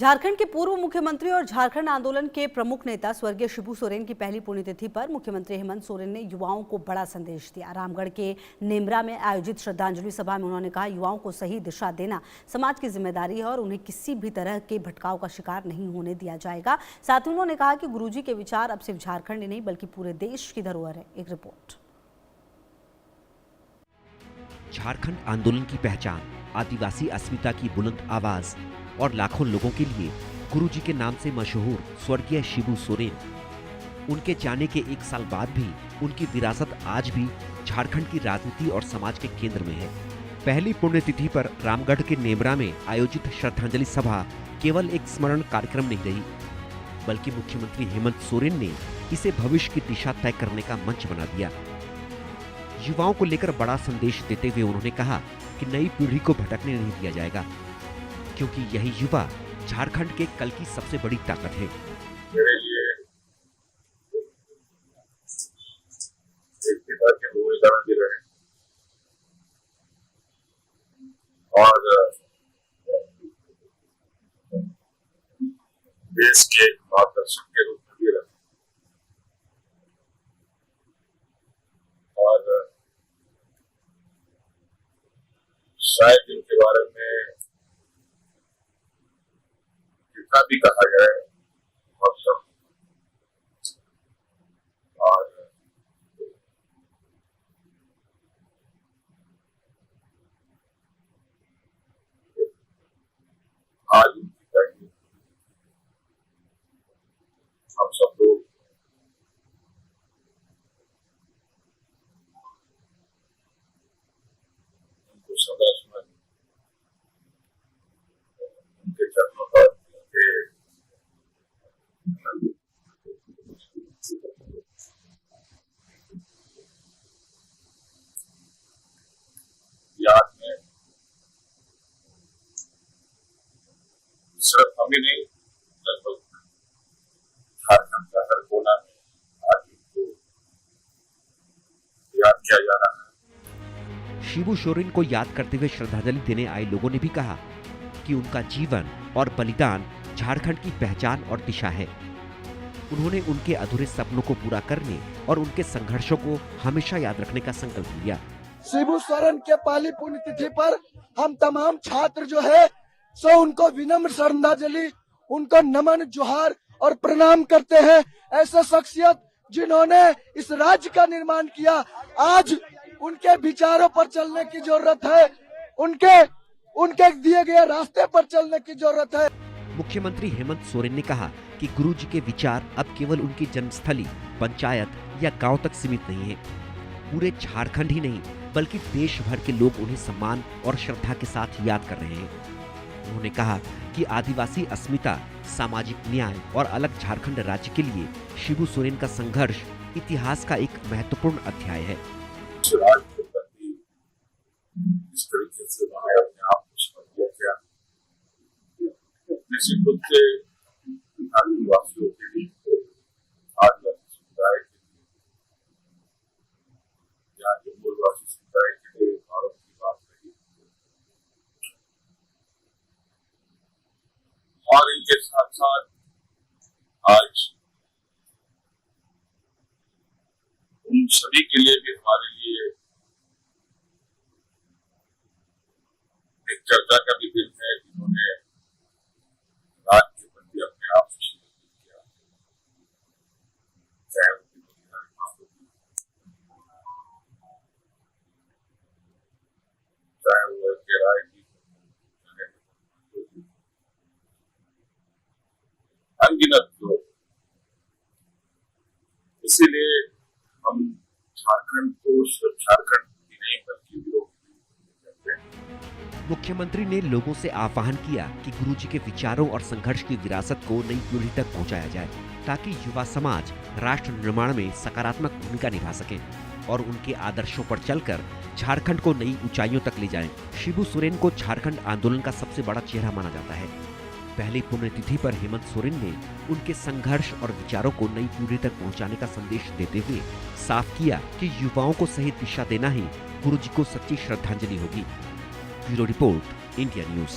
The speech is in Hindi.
झारखंड के पूर्व मुख्यमंत्री और झारखंड आंदोलन के प्रमुख नेता स्वर्गीय शिबू सोरेन की पहली पुण्यतिथि पर मुख्यमंत्री हेमंत सोरेन ने युवाओं को बड़ा संदेश दिया। रामगढ़ के नेमरा में आयोजित श्रद्धांजलि सभा में उन्होंने कहा, युवाओं को सही दिशा देना समाज की जिम्मेदारी है और उन्हें किसी भी तरह के भटकाव का शिकार नहीं होने दिया जाएगा। साथ ही उन्होंने कहा कि गुरुजी के विचार अब सिर्फ झारखंड ही नहीं बल्कि पूरे देश की धरोहर है। एक रिपोर्ट। झारखंड आंदोलन की पहचान, आदिवासी अस्मिता की बुलंद आवाज और लाखों लोगों के लिए गुरुजी के नाम से मशहूर स्वर्गीय शिबू सोरेन। उनके जाने के एक साल बाद भी उनकी विरासत आज भी झारखंड की राजनीति और समाज के केंद्र में है। पहली पुण्यतिथि पर रामगढ़ के नेमरा में आयोजित श्रद्धांजलि सभा केवल एक स्मरण कार्यक्रम नहीं रही, बल्कि मुख्यमंत्री हेमंत सोरेन ने इसे भविष्य की दिशा तय करने का मंच बना दिया। युवाओं को लेकर बड़ा संदेश देते हुए उन्होंने कहा कि नई पीढ़ी को भटकने नहीं दिया जाएगा, क्योंकि यही युवा झारखंड के कल की सबसे बड़ी ताकत है। मेरे लिए एक पिता के भूमिका में भी रहे और देश के मार्गदर्शक के रूप में भी रहे और शायद इनके बारे में भी कहा गया है और सब और आज उनकी कहानी हम सब लोग उनको सदा स्मरण उनके चरणों पर याद में सिर्फ हमें नहीं, लगभग झारखंड का हर कोना में आज उनको याद किया जा रहा है। शिबू सोरेन को याद करते हुए श्रद्धांजलि देने आए लोगों ने भी कहा कि उनका जीवन और बलिदान झारखंड की पहचान और दिशा है। उन्होंने उनके अधूरे सपनों को पूरा करने और उनके संघर्षों को हमेशा याद रखने का संकल्प लिया। शिबू सोरेन के पहली पुण्यतिथि पर हम तमाम छात्र जो है सो उनको विनम्र श्रद्धांजलि, उनको नमन, जोहार और प्रणाम करते हैं। ऐसे शख्सियत जिन्होंने इस राज्य का निर्माण किया, आज उनके विचारों पर चलने की जरूरत है, उनके दिए गए रास्ते पर चलने की जरूरत है। मुख्यमंत्री हेमंत सोरेन ने कहा कि गुरुजी के विचार अब केवल उनकी जन्मस्थली, पंचायत या गांव तक सीमित नहीं है। पूरे झारखंड ही नहीं बल्कि देश भर के लोग उन्हें सम्मान और श्रद्धा के साथ याद कर रहे हैं। उन्होंने कहा कि आदिवासी अस्मिता, सामाजिक न्याय और अलग झारखंड राज्य के लिए शिबू सोरेन का संघर्ष इतिहास का एक महत्वपूर्ण अध्याय है। निश्चित रूप से आदिवासियों के लिए, आदिवासी समुदाय के लिए या जो मूलवासी समुदाय के लिए भारत की बात रही और इनके साथ साथ आज उन सभी के लिए भी हमारे लिए एक चर्चा का भी दिन है, जिन्होंने राज्य के प्रति अपने आप से किया, चाहे उनकी बलिदानी मांगो, चाहे वो के राय की अनगिनत लोग। इसीलिए हम झारखंड को सिर्फ झारखंड ही नहीं बल्कि विरोध करते हैं। मुख्यमंत्री ने लोगों से आह्वान किया कि गुरुजी के विचारों और संघर्ष की विरासत को नई पीढ़ी तक पहुंचाया जाए, ताकि युवा समाज राष्ट्र निर्माण में सकारात्मक भूमिका निभा सके और उनके आदर्शों पर चलकर झारखंड को नई ऊंचाइयों तक ले जाएं। शिबू सोरेन को झारखंड आंदोलन का सबसे बड़ा चेहरा माना जाता है। पहली पुण्यतिथि पर हेमंत सोरेन ने उनके संघर्ष और विचारों को नई पीढ़ी तक पहुंचाने का संदेश देते हुए साफ किया कि युवाओं को सही दिशा देना ही गुरुजी को सच्ची श्रद्धांजलि होगी। Bureau report, India news.